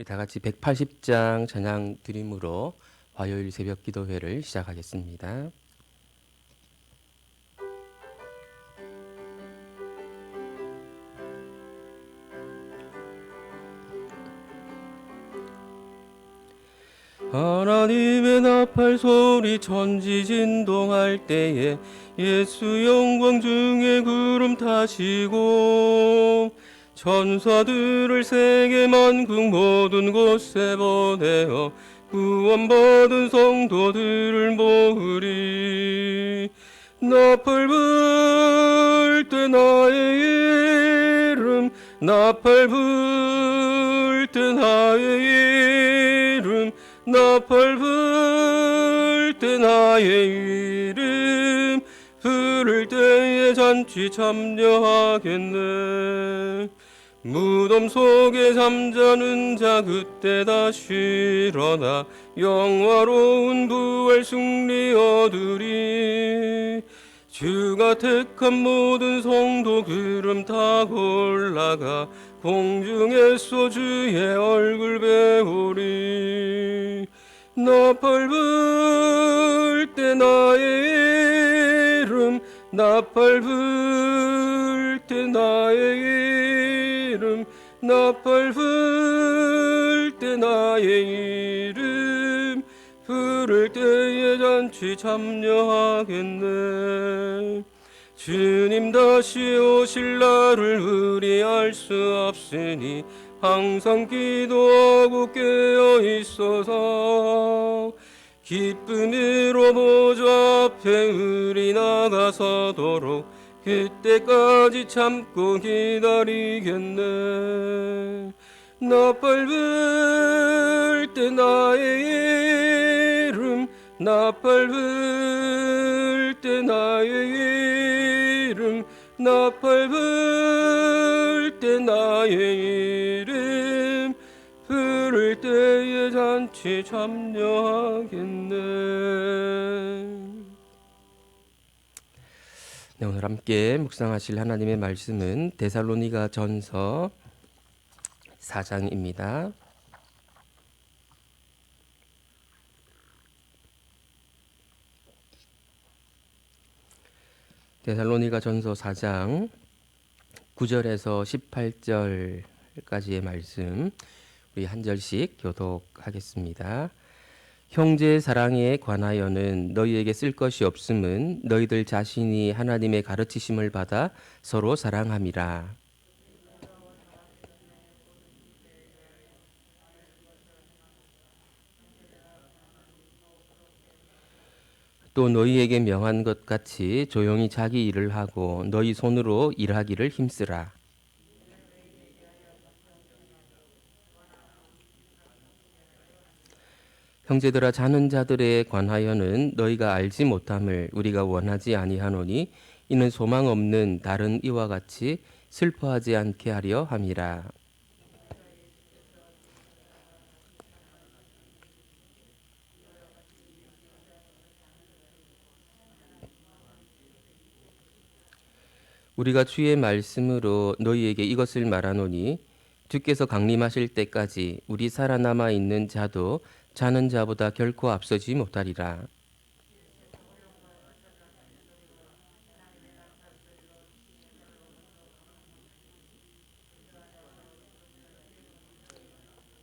우리 다 같이 180장 찬양 드림으로 화요일 새벽 기도회를 시작하겠습니다. 하나님의 나팔 소리 천지 진동할 때에 예수 영광 중에 구름 타시고 천사들을 세계 만국 모든 곳에 보내어 구원받은 성도들을 모으리. 나팔 불 때 나의 이름, 나팔 불 때 나의 이름, 나팔 불 때 나의 이름, 부를 때에 잔치 참여하겠네. 무덤 속에 잠자는 자 그때 다시 일어나 영화로운 부활 승리 얻으리. 주가 택한 모든 성도 구름 타고 올라가 공중에서 주의 얼굴 배우리. 나팔 불 때 나의 이름, 나팔 불 때 나의 이름, 나팔 불 때 나의 이름, 부를 때에 잔치 참여하겠네. 주님 다시 오실 날을 우리 알 수 없으니 항상 기도하고 깨어 있어서 기쁨으로 보좌 앞에 우리 나가서도록 그때까지 참고 기다리겠네. 나팔 불 때 나의 이름, 나팔 불 때 나의 이름, 나팔 불 때 나의 이름, 부를 때에 잔치 참여하겠네. 네, 오늘 함께 묵상하실 하나님의 말씀은 데살로니가 전서 4장입니다. 데살로니가 전서 4장 9절에서 18절까지의 말씀 우리 한 절씩 교독하겠습니다. 형제 사랑에 관하여는 너희에게 쓸 것이 없음은 너희들 자신이 하나님의 가르치심을 받아 서로 사랑함이라. 또 너희에게 명한 것 같이 조용히 자기 일을 하고 너희 손으로 일하기를 힘쓰라. 형제들아, 자는 자들에 관하여는 너희가 알지 못함을 우리가 원하지 아니하노니 이는 소망 없는 다른 이와 같이 슬퍼하지 않게 하려 함이라. 우리가 주의 말씀으로 너희에게 이것을 말하노니 주께서 강림하실 때까지 우리 살아남아 있는 자도 자는 자보다 결코 앞서지 못하리라.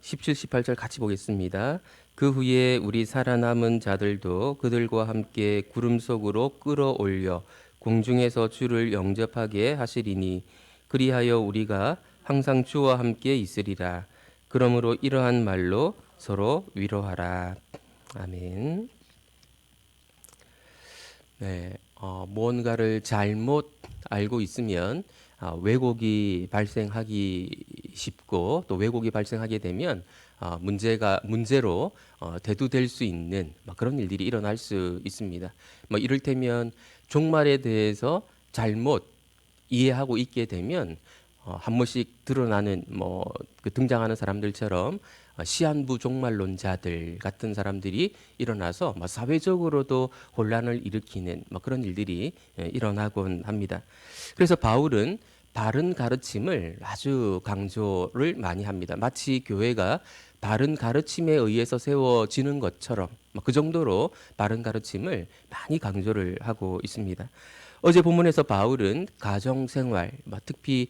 (17, 18절) 같이 보겠습니다. 그 후에 우리 살아남은 자들도 그들과 함께 구름 속으로 끌어올려 공중에서 주를 영접하게 하시리니 그리하여 우리가 항상 주와 함께 있으리라. 그러므로 이러한 말로 서로 위로하라. 아멘. 네, 무언가를 잘못 알고 있으면 왜곡이 발생하기 쉽고 또 왜곡이 발생하게 되면 문제로 대두될 수 있는 그런 일들이 일어날 수 있습니다. 이를테면 종말에 대해서 잘못 이해하고 있게 되면 한 번씩 드러나는 등장하는 사람들처럼 시한부 종말론자들 같은 사람들이 일어나서 사회적으로도 혼란을 일으키는 그런 일들이 일어나곤 합니다. 그래서 바울은 바른 가르침을 아주 강조를 많이 합니다. 마치 교회가 바른 가르침에 의해서 세워지는 것처럼 그 정도로 바른 가르침을 많이 강조를 하고 있습니다. 어제 본문에서 바울은 가정생활, 특히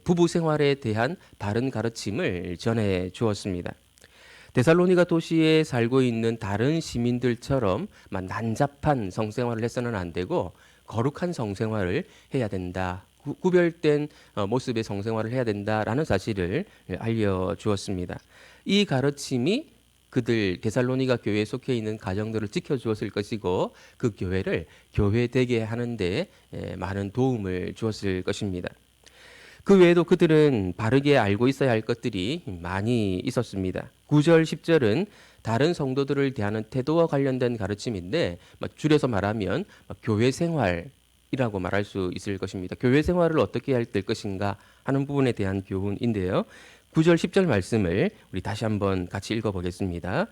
부부 생활에 대한 바른 가르침을 전해 주었습니다. 데살로니가 도시에 살고 있는 다른 시민들처럼 난잡한 성생활을 해서는 안 되고 거룩한 성생활을 해야 된다. 구별된 모습의 성생활을 해야 된다라는 사실을 알려주었습니다. 이 가르침이 그들 데살로니가 교회에 속해 있는 가정들을 지켜주었을 것이고 그 교회를 교회되게 하는 데 많은 도움을 주었을 것입니다. 그 외에도 그들은 바르게 알고 있어야 할 것들이 많이 있었습니다. 9절, 10절은 다른 성도들을 대하는 태도와 관련된 가르침인데 줄여서 말하면 교회 생활이라고 말할 수 있을 것입니다. 교회 생활을 어떻게 해야 될 것인가 하는 부분에 대한 교훈인데요. 9절, 10절 말씀을 우리 다시 한번 같이 읽어보겠습니다.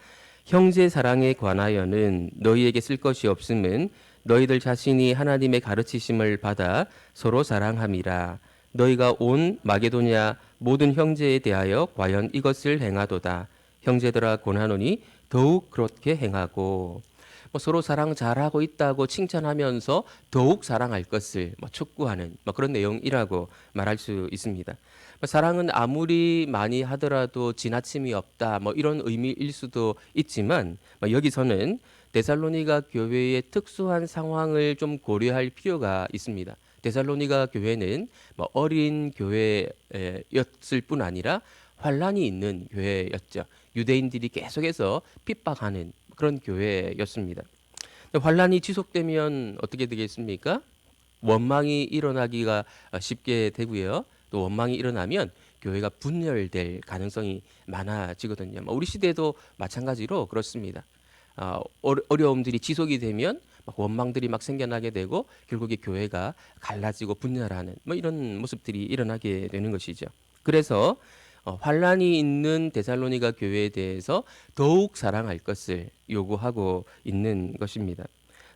형제 사랑에 관하여는 너희에게 쓸 것이 없음은 너희들 자신이 하나님의 가르치심을 받아 서로 사랑함이라. 너희가 온 마게도냐 모든 형제에 대하여 과연 이것을 행하도다. 형제들아 권하노니 더욱 그렇게 행하고. 서로 사랑 잘하고 있다고 칭찬하면서 더욱 사랑할 것을 촉구하는 그런 내용이라고 말할 수 있습니다. 사랑은 아무리 많이 하더라도 지나침이 없다 이런 의미일 수도 있지만 여기서는 데살로니가 교회의 특수한 상황을 좀 고려할 필요가 있습니다. 데살로니가 교회는 어린 교회였을 뿐 아니라 환란이 있는 교회였죠. 유대인들이 계속해서 핍박하는 그런 교회였습니다. 환란이 지속되면 어떻게 되겠습니까? 원망이 일어나기가 쉽게 되고요. 또 원망이 일어나면 교회가 분열될 가능성이 많아지거든요. 우리 시대도 마찬가지로 그렇습니다. 어려움들이 지속이 되면 원망들이 생겨나게 되고 결국에 교회가 갈라지고 분열하는 이런 모습들이 일어나게 되는 것이죠. 그래서 환란이 있는 데살로니가 교회에 대해서 더욱 사랑할 것을 요구하고 있는 것입니다.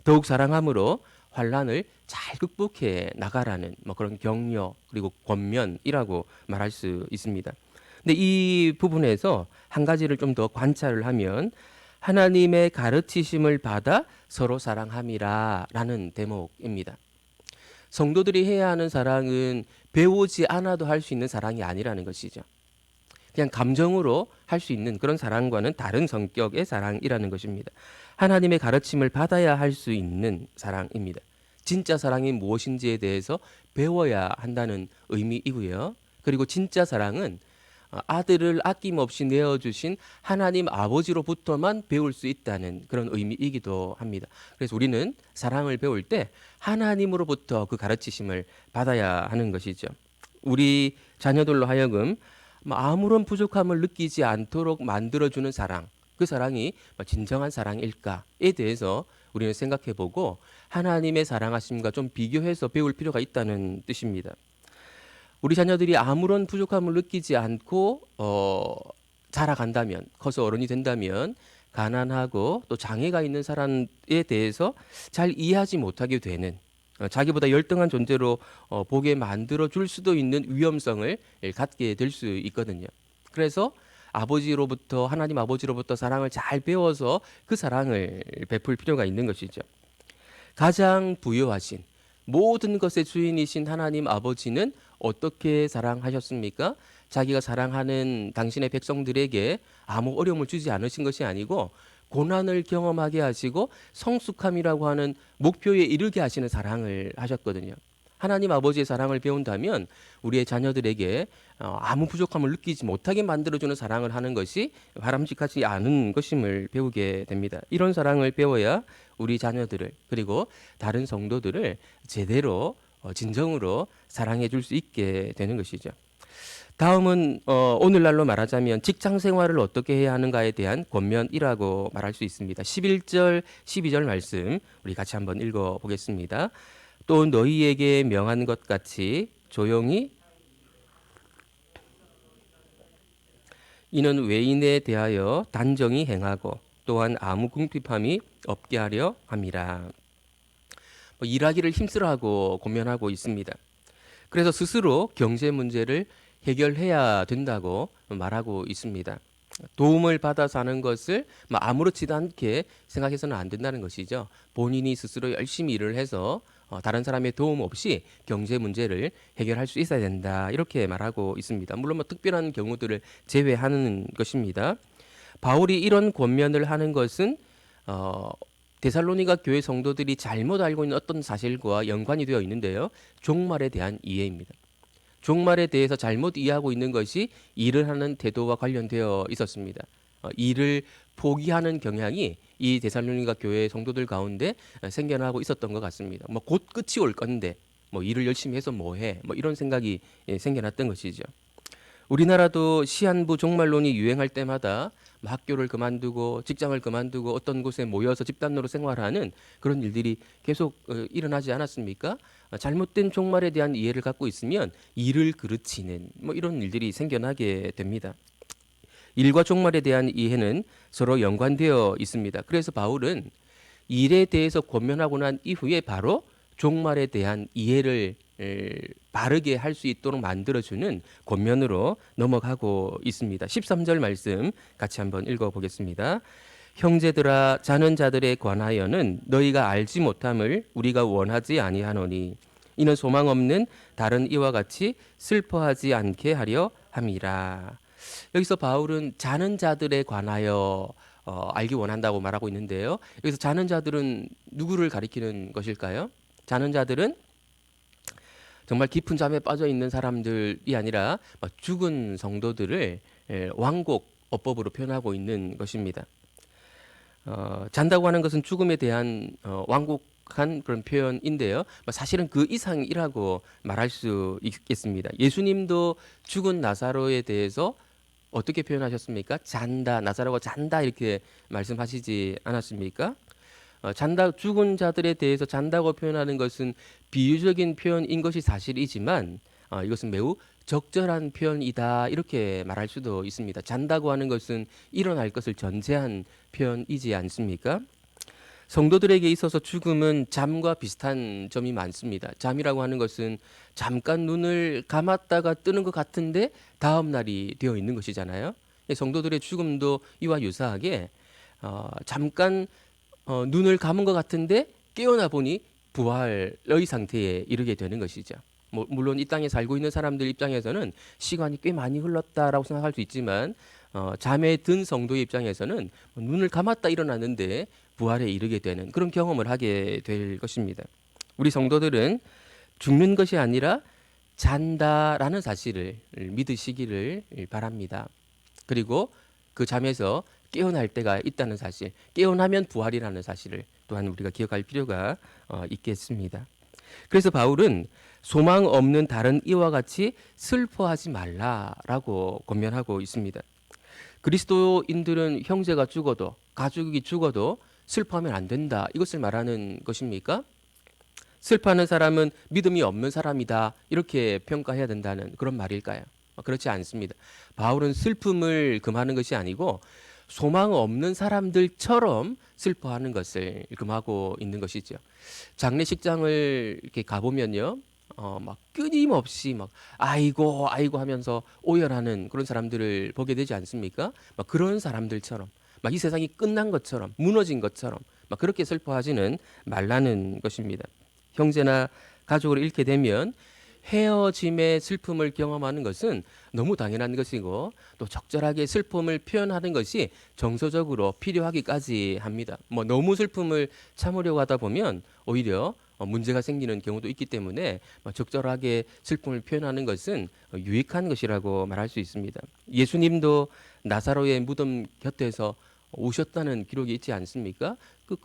더욱 사랑함으로 환란을 잘 극복해 나가라는 그런 격려 그리고 권면이라고 말할 수 있습니다. 근데 이 부분에서 한 가지를 좀 더 관찰을 하면 하나님의 가르치심을 받아 서로 사랑함이라 라는 대목입니다. 성도들이 해야 하는 사랑은 배우지 않아도 할 수 있는 사랑이 아니라는 것이죠. 그냥 감정으로 할 수 있는 그런 사랑과는 다른 성격의 사랑이라는 것입니다. 하나님의 가르침을 받아야 할 수 있는 사랑입니다. 진짜 사랑이 무엇인지에 대해서 배워야 한다는 의미이고요. 그리고 진짜 사랑은 아들을 아낌없이 내어주신 하나님 아버지로부터만 배울 수 있다는 그런 의미이기도 합니다. 그래서 우리는 사랑을 배울 때 하나님으로부터 그 가르치심을 받아야 하는 것이죠. 우리 자녀들로 하여금 아무런 부족함을 느끼지 않도록 만들어주는 사랑, 그 사랑이 진정한 사랑일까에 대해서 우리는 생각해보고 하나님의 사랑하심과 좀 비교해서 배울 필요가 있다는 뜻입니다. 우리 자녀들이 아무런 부족함을 느끼지 않고 자라간다면, 커서 어른이 된다면 가난하고 또 장애가 있는 사람에 대해서 잘 이해하지 못하게 되는, 자기보다 열등한 존재로 보게 만들어 줄 수도 있는 위험성을 갖게 될 수 있거든요. 그래서 하나님 아버지로부터 사랑을 잘 배워서 그 사랑을 베풀 필요가 있는 것이죠. 가장 부유하신 모든 것의 주인이신 하나님 아버지는 어떻게 사랑하셨습니까? 자기가 사랑하는 당신의 백성들에게 아무 어려움을 주지 않으신 것이 아니고 고난을 경험하게 하시고 성숙함이라고 하는 목표에 이르게 하시는 사랑을 하셨거든요. 하나님 아버지의 사랑을 배운다면 우리의 자녀들에게 아무 부족함을 느끼지 못하게 만들어주는 사랑을 하는 것이 바람직하지 않은 것임을 배우게 됩니다. 이런 사랑을 배워야 우리 자녀들을 그리고 다른 성도들을 제대로 진정으로 사랑해 줄 수 있게 되는 것이죠. 다음은 오늘날로 말하자면 직장 생활을 어떻게 해야 하는가에 대한 권면이라고 말할 수 있습니다. 11절, 12절 말씀 우리 같이 한번 읽어보겠습니다. 또 너희에게 명한 것 같이 조용히 이는 외인에 대하여 단정히 행하고 또한 아무 궁핍함이 없게 하려 함이라. 일하기를 힘쓰라고 권면하고 있습니다. 그래서 스스로 경제 문제를 해결해야 된다고 말하고 있습니다. 도움을 받아서 하는 것을 아무렇지도 않게 생각해서는 안 된다는 것이죠. 본인이 스스로 열심히 일을 해서 다른 사람의 도움 없이 경제 문제를 해결할 수 있어야 된다. 이렇게 말하고 있습니다. 물론 특별한 경우들을 제외하는 것입니다. 바울이 이런 권면을 하는 것은 어, 데살로니가 교회 성도들이 잘못 알고 있는 어떤 사실과 연관이 되어 있는데요. 종말에 대한 이해입니다. 종말에 대해서 잘못 이해하고 있는 것이 일을 하는 태도와 관련되어 있었습니다. 일을 포기하는 경향이 이 데살로니가 교회 성도들 가운데 생겨나고 있었던 것 같습니다. 곧 끝이 올 건데 일을 열심히 해서 뭐해? 이런 생각이 생겨났던 것이죠. 우리나라도 시한부 종말론이 유행할 때마다 학교를 그만두고 직장을 그만두고 어떤 곳에 모여서 집단으로 생활하는 그런 일들이 계속 일어나지 않았습니까? 잘못된 종말에 대한 이해를 갖고 있으면 일을 그르치는 이런 일들이 생겨나게 됩니다. 일과 종말에 대한 이해는 서로 연관되어 있습니다. 그래서 바울은 일에 대해서 권면하고 난 이후에 바로 종말에 대한 이해를 바르게 할 수 있도록 만들어주는 권면으로 넘어가고 있습니다. 13절 말씀 같이 한번 읽어보겠습니다. 형제들아 자는 자들에 관하여는 너희가 알지 못함을 우리가 원하지 아니하노니 이는 소망 없는 다른 이와 같이 슬퍼하지 않게 하려 함이라. 여기서 바울은 자는 자들에 관하여 알기 원한다고 말하고 있는데요. 여기서 자는 자들은 누구를 가리키는 것일까요? 자는 자들은 정말 깊은 잠에 빠져 있는 사람들이 아니라 죽은 성도들을 완곡 어법으로 표현하고 있는 것입니다. 잔다고 하는 것은 죽음에 대한 완곡한 그런 표현인데요. 사실은 그 이상이라고 말할 수 있겠습니다. 예수님도 죽은 나사로에 대해서 어떻게 표현하셨습니까? 잔다, 나사로가 잔다 이렇게 말씀하시지 않았습니까? 잔다, 죽은 자들에 대해서 잔다고 표현하는 것은 비유적인 표현인 것이 사실이지만 이것은 매우 적절한 표현이다 이렇게 말할 수도 있습니다. 잔다고 하는 것은 일어날 것을 전제한 표현이지 않습니까? 성도들에게 있어서 죽음은 잠과 비슷한 점이 많습니다. 잠이라고 하는 것은 잠깐 눈을 감았다가 뜨는 것 같은데 다음 날이 되어 있는 것이잖아요. 성도들의 죽음도 이와 유사하게 잠깐 눈을 감은 것 같은데 깨어나 보니 부활의 상태에 이르게 되는 것이죠. 물론 이 땅에 살고 있는 사람들 입장에서는 시간이 꽤 많이 흘렀다라고 생각할 수 있지만 잠에 든 성도의 입장에서는 눈을 감았다 일어났는데 부활에 이르게 되는 그런 경험을 하게 될 것입니다. 우리 성도들은 죽는 것이 아니라 잔다라는 사실을 믿으시기를 바랍니다. 그리고 그 잠에서 깨어날 때가 있다는 사실, 깨어나면 부활이라는 사실을 또한 우리가 기억할 필요가 있겠습니다. 그래서 바울은 소망 없는 다른 이와 같이 슬퍼하지 말라라고 권면하고 있습니다. 그리스도인들은 형제가 죽어도 가족이 죽어도 슬퍼하면 안 된다. 이것을 말하는 것입니까? 슬퍼하는 사람은 믿음이 없는 사람이다. 이렇게 평가해야 된다는 그런 말일까요? 그렇지 않습니다. 바울은 슬픔을 금하는 것이 아니고 소망 없는 사람들처럼 슬퍼하는 것을 금하고 있는 것이죠. 장례식장을 이렇게 가보면요. 끊임없이 아이고 하면서 오열하는 그런 사람들을 보게 되지 않습니까? 그런 사람들처럼 이 세상이 끝난 것처럼 무너진 것처럼 그렇게 슬퍼하지는 말라는 것입니다. 형제나 가족을 잃게 되면 헤어짐의 슬픔을 경험하는 것은 너무 당연한 것이고 또 적절하게 슬픔을 표현하는 것이 정서적으로 필요하기까지 합니다. 너무 슬픔을 참으려고 하다 보면 오히려 문제가 생기는 경우도 있기 때문에 적절하게 슬픔을 표현하는 것은 유익한 것이라고 말할 수 있습니다. 예수님도 나사로의 무덤 곁에서 오셨다는 기록이 있지 않습니까?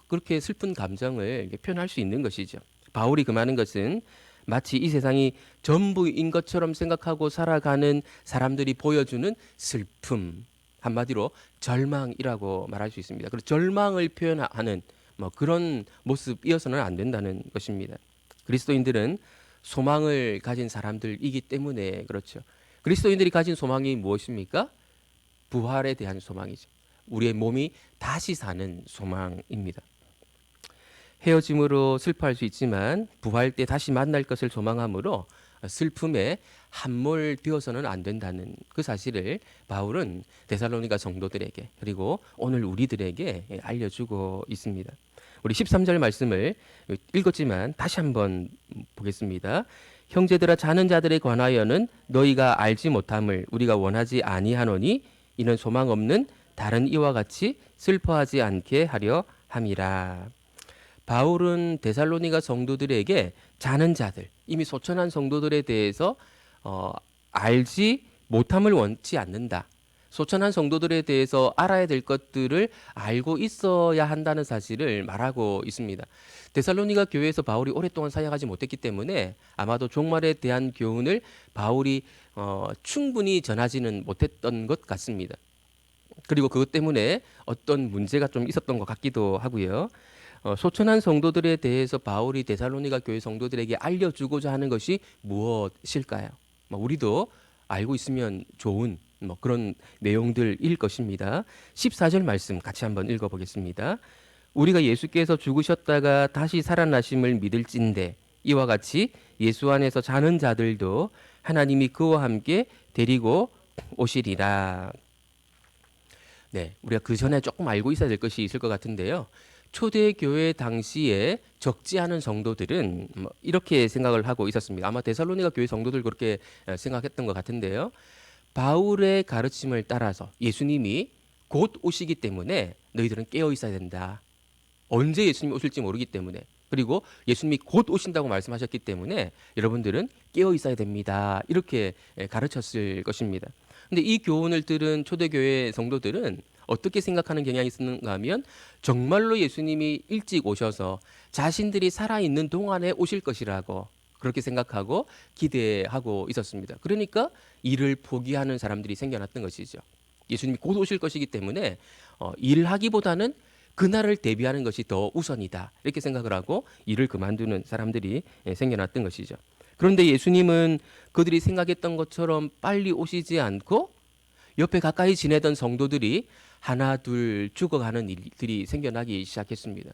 그렇게 슬픈 감정을 표현할 수 있는 것이죠. 바울이 금하는 것은 마치 이 세상이 전부인 것처럼 생각하고 살아가는 사람들이 보여주는 슬픔, 한마디로 절망이라고 말할 수 있습니다. 그리고 절망을 표현하는 그런 모습이어서는 안 된다는 것입니다. 그리스도인들은 소망을 가진 사람들이기 때문에 그렇죠. 그리스도인들이 가진 소망이 무엇입니까? 부활에 대한 소망이죠. 우리의 몸이 다시 사는 소망입니다. 헤어짐으로 슬퍼할 수 있지만 부활 때 다시 만날 것을 소망하므로 슬픔에 함몰 되어서는 안 된다는 그 사실을 바울은 데살로니가 성도들에게 그리고 오늘 우리들에게 알려주고 있습니다. 우리 13절 말씀을 읽었지만 다시 한번 보겠습니다. 형제들아 자는 자들에 관하여는 너희가 알지 못함을 우리가 원하지 아니하노니 이는 소망 없는 다른 이와 같이 슬퍼하지 않게 하려 함이라. 바울은 데살로니가 성도들에게 자는 자들, 이미 소천한 성도들에 대해서 알지 못함을 원치 않는다. 소천한 성도들에 대해서 알아야 될 것들을 알고 있어야 한다는 사실을 말하고 있습니다. 데살로니가 교회에서 바울이 오랫동안 사역하지 못했기 때문에 아마도 종말에 대한 교훈을 바울이 충분히 전하지는 못했던 것 같습니다. 그리고 그것 때문에 어떤 문제가 좀 있었던 것 같기도 하고요. 소천한 성도들에 대해서 바울이 데살로니가 교회 성도들에게 알려주고자 하는 것이 무엇일까요? 우리도 알고 있으면 좋은 그런 내용들일 것입니다. 14절 말씀 같이 한번 읽어보겠습니다. 우리가 예수께서 죽으셨다가 다시 살아나심을 믿을진대 이와 같이 예수 안에서 자는 자들도 하나님이 그와 함께 데리고 오시리라. 네, 우리가 그 전에 조금 알고 있어야 될 것이 있을 것 같은데요. 초대교회 당시에 적지 않은 성도들은 이렇게 생각을 하고 있었습니다. 아마 데살로니가 교회 성도들 그렇게 생각했던 것 같은데요. 바울의 가르침을 따라서 예수님이 곧 오시기 때문에 너희들은 깨어 있어야 된다. 언제 예수님이 오실지 모르기 때문에 그리고 예수님이 곧 오신다고 말씀하셨기 때문에 여러분들은 깨어 있어야 됩니다. 이렇게 가르쳤을 것입니다. 근데 이 교훈을 들은 초대교회 성도들은 어떻게 생각하는 경향이 있는가 하면 정말로 예수님이 일찍 오셔서 자신들이 살아있는 동안에 오실 것이라고 그렇게 생각하고 기대하고 있었습니다. 그러니까 일을 포기하는 사람들이 생겨났던 것이죠. 예수님이 곧 오실 것이기 때문에 일하기보다는 그날을 대비하는 것이 더 우선이다. 이렇게 생각을 하고 일을 그만두는 사람들이 생겨났던 것이죠. 그런데 예수님은 그들이 생각했던 것처럼 빨리 오시지 않고 옆에 가까이 지내던 성도들이 하나 둘 죽어가는 일들이 생겨나기 시작했습니다.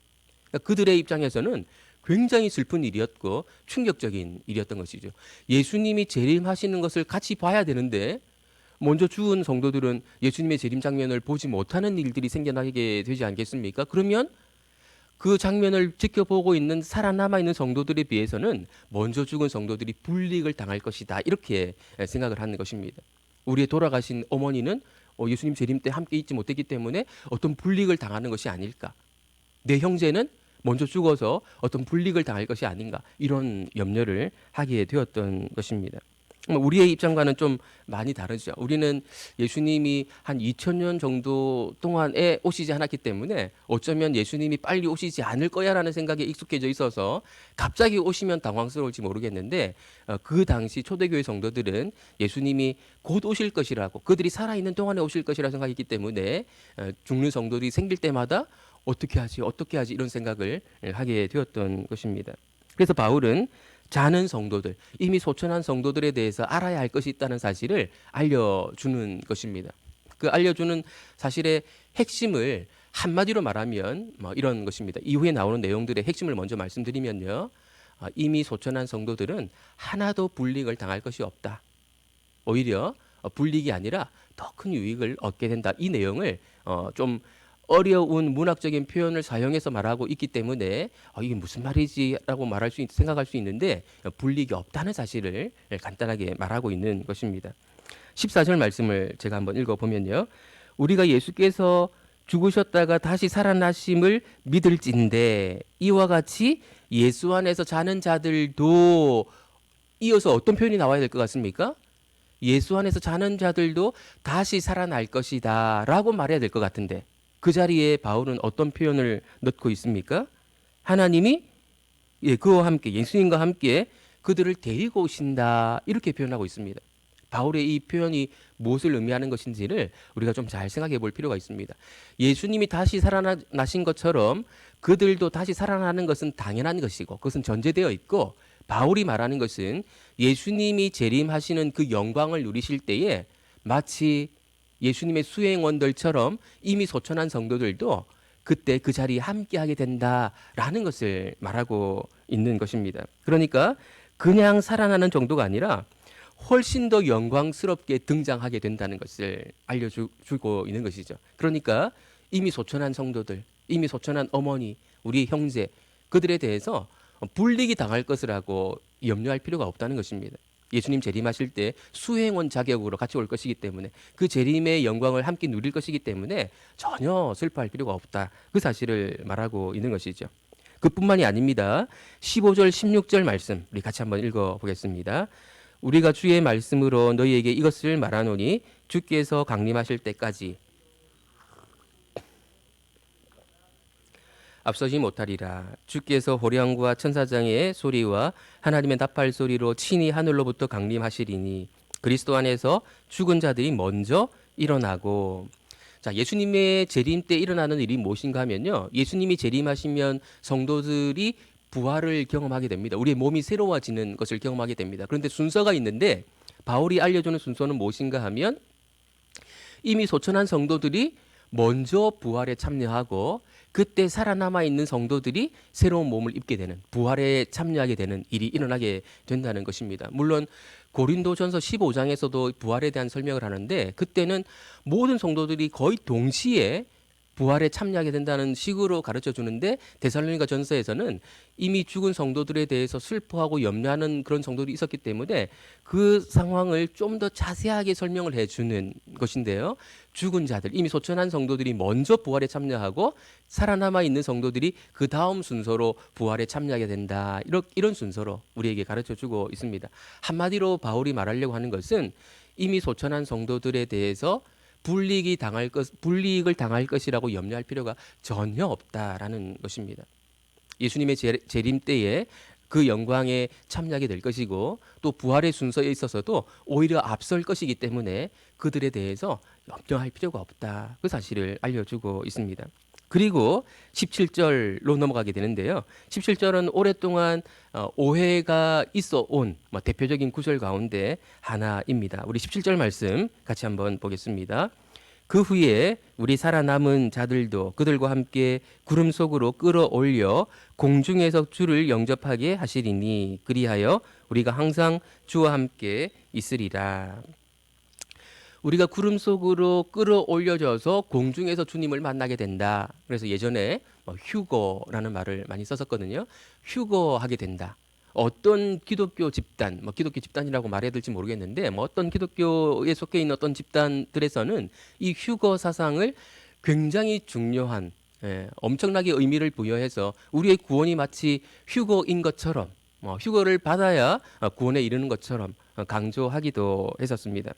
그러니까 그들의 입장에서는 굉장히 슬픈 일이었고 충격적인 일이었던 것이죠. 예수님이 재림하시는 것을 같이 봐야 되는데 먼저 죽은 성도들은 예수님의 재림 장면을 보지 못하는 일들이 생겨나게 되지 않겠습니까? 그러면 그 장면을 지켜보고 있는 살아남아 있는 성도들에 비해서는 먼저 죽은 성도들이 불이익을 당할 것이다. 이렇게 생각을 하는 것입니다. 우리의 돌아가신 어머니는 예수님 재림 때 함께 있지 못했기 때문에 어떤 불이익을 당하는 것이 아닐까. 내 형제는 먼저 죽어서 어떤 불이익을 당할 것이 아닌가. 이런 염려를 하게 되었던 것입니다. 우리의 입장과는 좀 많이 다르죠. 우리는 예수님이 한 2000년 정도 동안에 오시지 않았기 때문에 어쩌면 예수님이 빨리 오시지 않을 거야라는 생각에 익숙해져 있어서 갑자기 오시면 당황스러울지 모르겠는데 그 당시 초대교회 성도들은 예수님이 곧 오실 것이라고 그들이 살아있는 동안에 오실 것이라 생각했기 때문에 죽는 성도들이 생길 때마다 어떻게 하지 이런 생각을 하게 되었던 것입니다. 그래서 바울은 자는 성도들, 이미 소천한 성도들에 대해서 알아야 할 것이 있다는 사실을 알려주는 것입니다. 그 알려주는 사실의 핵심을 한마디로 말하면 이런 것입니다. 이후에 나오는 내용들의 핵심을 먼저 말씀드리면요. 이미 소천한 성도들은 하나도 불이익을 당할 것이 없다. 오히려 불이익이 아니라 더 큰 유익을 얻게 된다. 이 내용을 좀 어려운 문학적인 표현을 사용해서 말하고 있기 때문에 이게 무슨 말이지라고 생각할 수 있는데 불이익이 없다는 사실을 간단하게 말하고 있는 것입니다. 14절 말씀을 제가 한번 읽어보면요. 우리가 예수께서 죽으셨다가 다시 살아나심을 믿을진대 이와 같이 예수 안에서 자는 자들도 이어서 어떤 표현이 나와야 될 것 같습니까? 예수 안에서 자는 자들도 다시 살아날 것이다 라고 말해야 될 것 같은데 그 자리에 바울은 어떤 표현을 넣고 있습니까? 하나님이 그와 함께 예수님과 함께 그들을 데리고 오신다 이렇게 표현하고 있습니다. 바울의 이 표현이 무엇을 의미하는 것인지를 우리가 좀 잘 생각해 볼 필요가 있습니다. 예수님이 다시 살아나신 것처럼 그들도 다시 살아나는 것은 당연한 것이고 그것은 전제되어 있고 바울이 말하는 것은 예수님이 재림하시는 그 영광을 누리실 때에 마치 예수님의 수행원들처럼 이미 소천한 성도들도 그때 그 자리에 함께하게 된다라는 것을 말하고 있는 것입니다. 그러니까 그냥 살아나는 정도가 아니라 훨씬 더 영광스럽게 등장하게 된다는 것을 알려주고 있는 것이죠. 그러니까 이미 소천한 성도들, 이미 소천한 어머니, 우리 형제, 그들에 대해서 불리기 당할 것이라고 염려할 필요가 없다는 것입니다. 예수님 재림하실 때 수행원 자격으로 같이 올 것이기 때문에 그 재림의 영광을 함께 누릴 것이기 때문에 전혀 슬퍼할 필요가 없다. 그 사실을 말하고 있는 것이죠. 그뿐만이 아닙니다. 15절, 16절 말씀 우리 같이 한번 읽어보겠습니다. 우리가 주의 말씀으로 너희에게 이것을 말하노니 주께서 강림하실 때까지 앞서지 못하리라. 주께서 호령과 천사장의 소리와 하나님의 나팔 소리로 친히 하늘로부터 강림하시리니 그리스도 안에서 죽은 자들이 먼저 일어나고. 자, 예수님의 재림 때 일어나는 일이 무엇인가 하면요, 예수님이 재림하시면 성도들이 부활을 경험하게 됩니다. 우리의 몸이 새로워지는 것을 경험하게 됩니다. 그런데 순서가 있는데 바울이 알려주는 순서는 무엇인가 하면 이미 소천한 성도들이 먼저 부활에 참여하고 그때 살아남아 있는 성도들이 새로운 몸을 입게 되는, 부활에 참여하게 되는 일이 일어나게 된다는 것입니다. 물론 고린도전서 15장에서도 부활에 대한 설명을 하는데 그때는 모든 성도들이 거의 동시에 부활에 참여하게 된다는 식으로 가르쳐 주는데 데살로니가 전서에서는 이미 죽은 성도들에 대해서 슬퍼하고 염려하는 그런 성도들이 있었기 때문에 그 상황을 좀 더 자세하게 설명을 해주는 것인데요. 죽은 자들, 이미 소천한 성도들이 먼저 부활에 참여하고 살아남아 있는 성도들이 그 다음 순서로 부활에 참여하게 된다. 이런 순서로 우리에게 가르쳐 주고 있습니다. 한마디로 바울이 말하려고 하는 것은 이미 소천한 성도들에 대해서 불이익을 당할 것이라고 염려할 필요가 전혀 없다라는 것입니다. 예수님의 재림 때에 그 영광에 참여하게 될 것이고 또 부활의 순서에 있어서도 오히려 앞설 것이기 때문에 그들에 대해서 염려할 필요가 없다. 그 사실을 알려주고 있습니다. 그리고 17절로 넘어가게 되는데요. 17절은 오랫동안 오해가 있어 온 대표적인 구절 가운데 하나입니다. 우리 17절 말씀 같이 한번 보겠습니다. 그 후에 우리 살아남은 자들도 그들과 함께 구름 속으로 끌어올려 공중에서 주를 영접하게 하시리니 그리하여 우리가 항상 주와 함께 있으리라. 우리가 구름 속으로 끌어올려져서 공중에서 주님을 만나게 된다. 그래서 예전에 휴거라는 말을 많이 썼었거든요. 휴거하게 된다. 어떤 기독교 집단, 기독교 집단이라고 말해야 될지 모르겠는데 어떤 기독교에 속해 있는 어떤 집단들에서는 이 휴거 사상을 굉장히 중요한, 엄청나게 의미를 부여해서 우리의 구원이 마치 휴거인 것처럼, 휴거를 받아야 구원에 이르는 것처럼 강조하기도 했었습니다.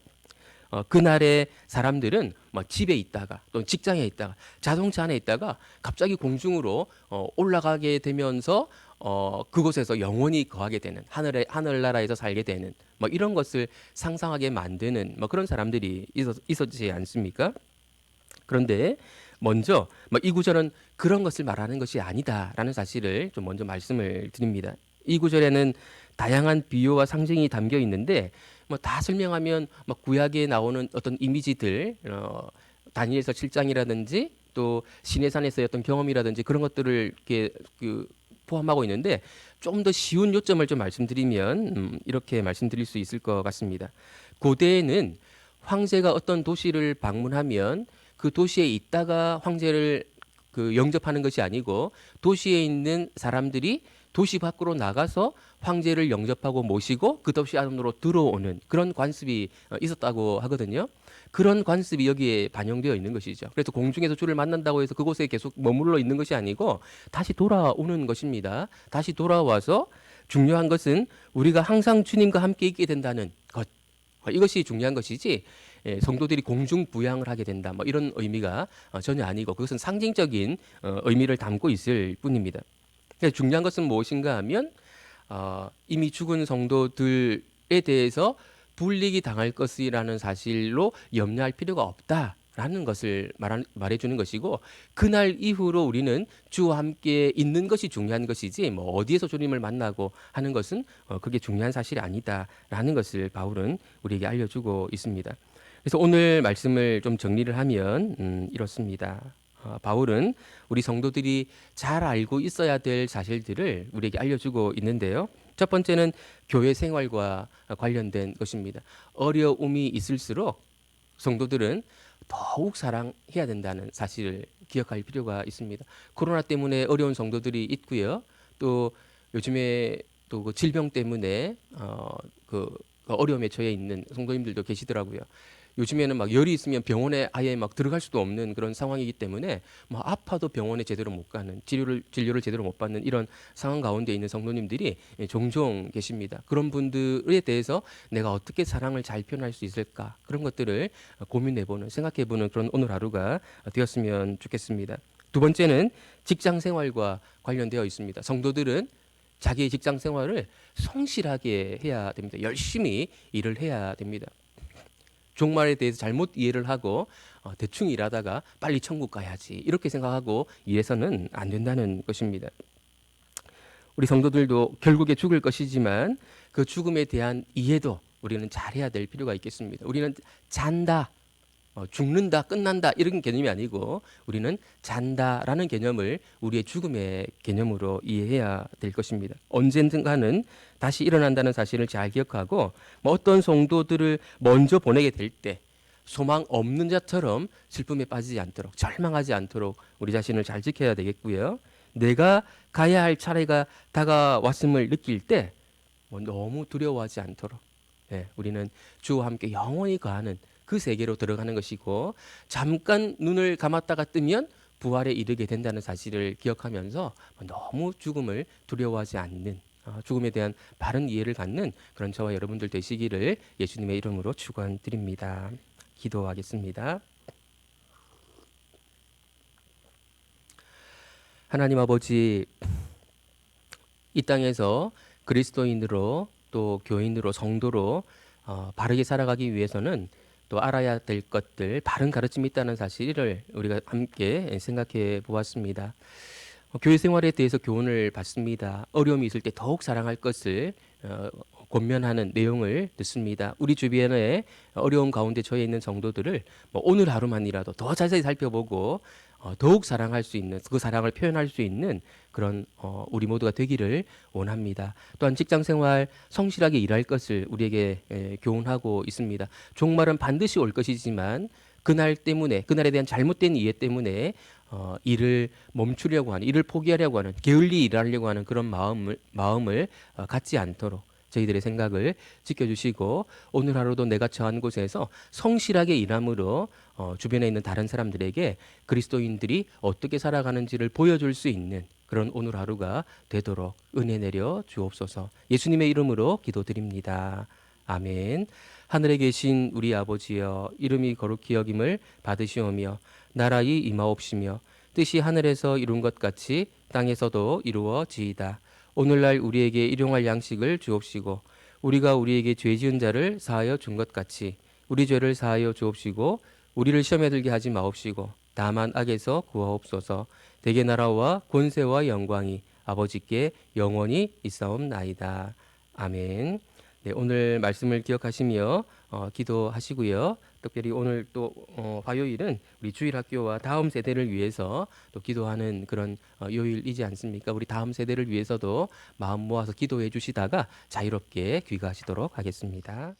그날의 사람들은 집에 있다가 또는 직장에 있다가 자동차 안에 있다가 갑자기 공중으로 올라가게 되면서 그곳에서 영원히 거하게 되는, 하늘나라에서 살게 되는 이런 것을 상상하게 만드는 그런 사람들이 있었지 않습니까? 그런데 먼저 이 구절은 그런 것을 말하는 것이 아니다라는 사실을 좀 먼저 말씀을 드립니다. 이 구절에는 다양한 비유와 상징이 담겨 있는데 다 설명하면 구약에 나오는 어떤 이미지들, 다니엘서 7장이라든지 또 시내산에서의 어떤 경험이라든지 그런 것들을 이렇게 포함하고 있는데 좀 더 쉬운 요점을 좀 말씀드리면 이렇게 말씀드릴 수 있을 것 같습니다. 고대에는 황제가 어떤 도시를 방문하면 그 도시에 있다가 황제를 영접하는 것이 아니고 도시에 있는 사람들이 도시 밖으로 나가서 황제를 영접하고 모시고 그 도시 안으로 들어오는 그런 관습이 있었다고 하거든요. 그런 관습이 여기에 반영되어 있는 것이죠. 그래서 공중에서 주를 만난다고 해서 그곳에 계속 머물러 있는 것이 아니고 다시 돌아오는 것입니다. 다시 돌아와서 중요한 것은 우리가 항상 주님과 함께 있게 된다는 것, 이것이 중요한 것이지 성도들이 공중 부양을 하게 된다 이런 의미가 전혀 아니고 그것은 상징적인 의미를 담고 있을 뿐입니다. 중요한 것은 무엇인가 하면 이미 죽은 성도들에 대해서 불리기 당할 것이라는 사실로 염려할 필요가 없다라는 것을 말해주는 것이고 그날 이후로 우리는 주와 함께 있는 것이 중요한 것이지 어디에서 주님을 만나고 하는 것은 그게 중요한 사실이 아니다라는 것을 바울은 우리에게 알려주고 있습니다. 그래서 오늘 말씀을 좀 정리를 하면 이렇습니다. 바울은 우리 성도들이 잘 알고 있어야 될 사실들을 우리에게 알려주고 있는데요. 첫 번째는 교회 생활과 관련된 것입니다. 어려움이 있을수록 성도들은 더욱 사랑해야 된다는 사실을 기억할 필요가 있습니다. 코로나 때문에 어려운 성도들이 있고요. 또 요즘에 또 그 질병 때문에 그 어려움에 처해 있는 성도님들도 계시더라고요. 요즘에는 막 열이 있으면 병원에 아예 막 들어갈 수도 없는 그런 상황이기 때문에 막 아파도 병원에 제대로 못 가는 진료를 제대로 못 받는 이런 상황 가운데 있는 성도님들이 종종 계십니다. 그런 분들에 대해서 내가 어떻게 사랑을 잘 표현할 수 있을까 그런 것들을 고민해보는 생각해보는 그런 오늘 하루가 되었으면 좋겠습니다. 두 번째는 직장 생활과 관련되어 있습니다. 성도들은 자기의 직장 생활을 성실하게 해야 됩니다. 열심히 일을 해야 됩니다. 종말에 대해서 잘못 이해를 하고 대충 일하다가 빨리 천국 가야지 이렇게 생각하고 일해서는 안 된다는 것입니다. 우리 성도들도 결국에 죽을 것이지만 그 죽음에 대한 이해도 우리는 잘해야 될 필요가 있겠습니다. 우리는 잔다, 죽는다, 끝난다 이런 개념이 아니고 우리는 잔다라는 개념을 우리의 죽음의 개념으로 이해해야 될 것입니다. 언젠가는 다시 일어난다는 사실을 잘 기억하고 어떤 성도들을 먼저 보내게 될 때 소망 없는 자처럼 슬픔에 빠지지 않도록 절망하지 않도록 우리 자신을 잘 지켜야 되겠고요. 내가 가야 할 차례가 다가왔음을 느낄 때 너무 두려워하지 않도록 우리는 주와 함께 영원히 거하는 그 세계로 들어가는 것이고 잠깐 눈을 감았다가 뜨면 부활에 이르게 된다는 사실을 기억하면서 너무 죽음을 두려워하지 않는 죽음에 대한 바른 이해를 갖는 그런 저와 여러분들 되시기를 예수님의 이름으로 축원드립니다. 기도하겠습니다. 하나님 아버지, 이 땅에서 그리스도인으로 또 교인으로 성도로 바르게 살아가기 위해서는 또 알아야 될 것들, 바른 가르침이 있다는 사실을 우리가 함께 생각해 보았습니다. 교회 생활에 대해서 교훈을 받습니다. 어려움이 있을 때 더욱 사랑할 것을 권면하는 내용을 듣습니다. 우리 주변에 어려움 가운데 처해 있는 성도들을 오늘 하루만이라도 더 자세히 살펴보고 더욱 사랑할 수 있는 그 사랑을 표현할 수 있는 그런 우리 모두가 되기를 원합니다. 또한 직장생활 성실하게 일할 것을 우리에게 교훈하고 있습니다. 종말은 반드시 올 것이지만 그날 때문에 그날에 대한 잘못된 이해 때문에 일을 멈추려고 하는 일을 포기하려고 하는 게을리 일하려고 하는 그런 마음을 갖지 않도록 저희들의 생각을 지켜주시고 오늘 하루도 내가 처한 곳에서 성실하게 일함으로 주변에 있는 다른 사람들에게 그리스도인들이 어떻게 살아가는지를 보여줄 수 있는 그런 오늘 하루가 되도록 은혜 내려 주옵소서. 예수님의 이름으로 기도드립니다. 아멘. 하늘에 계신 우리 아버지여, 이름이 거룩히 여김을 받으시오며 나라의 임하옵시며 뜻이 하늘에서 이룬 것 같이 땅에서도 이루어지이다. 오늘날 우리에게 일용할 양식을 주옵시고 우리가 우리에게 죄 지은 자를 사하여 준 것 같이 우리 죄를 사하여 주옵시고 우리를 시험에 들게 하지 마옵시고 다만 악에서 구하옵소서. 대개 나라와 권세와 영광이 아버지께 영원히 있사옵나이다. 아멘. 네, 오늘 말씀을 기억하시며 기도하시고요. 특별히 오늘 또 화요일은 우리 주일학교와 다음 세대를 위해서 또 기도하는 그런 요일이지 않습니까? 우리 다음 세대를 위해서도 마음 모아서 기도해 주시다가 자유롭게 귀가하시도록 하겠습니다.